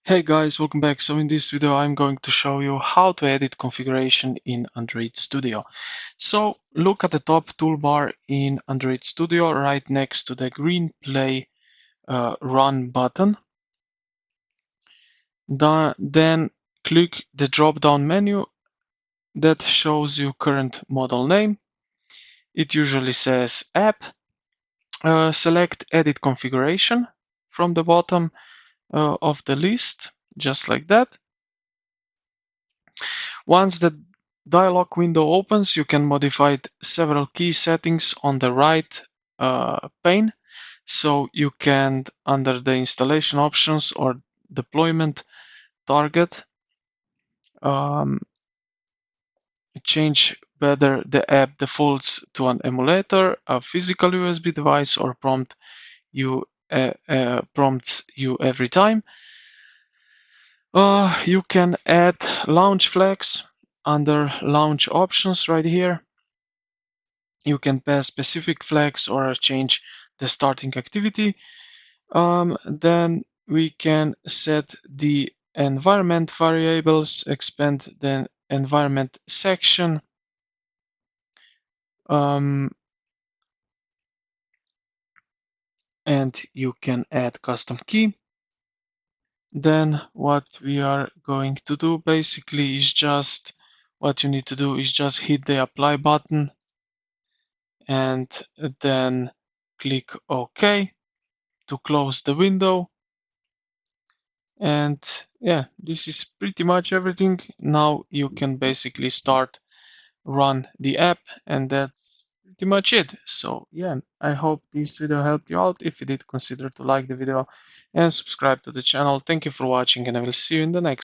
Hey guys, welcome back. So in this video I'm going to show you how to edit configuration in Android Studio. So look at the top toolbar in Android Studio right next to the green play run button. Then click the drop down menu that shows you current model name. It usually says app. Select edit configuration from the bottom of the list, just like that. Once the dialog window opens, you can modify several key settings on the right pane. So you can, under the installation options or deployment target, um, change whether the app defaults to an emulator, a physical USB device, or prompts you every time. You can add launch flags under launch options right here. You can pass specific flags or change the starting activity. Then we can set the environment variables, expand the environment section. And you can add custom key. Then what we are going to do basically is just hit the apply button and then click OK to close the window. And yeah, this is pretty much everything. Now you can basically run the app, and that's pretty much it. So yeah, I hope this video helped you out. If you did, consider to like the video and subscribe to the channel. Thank you for watching, and I will see you in the next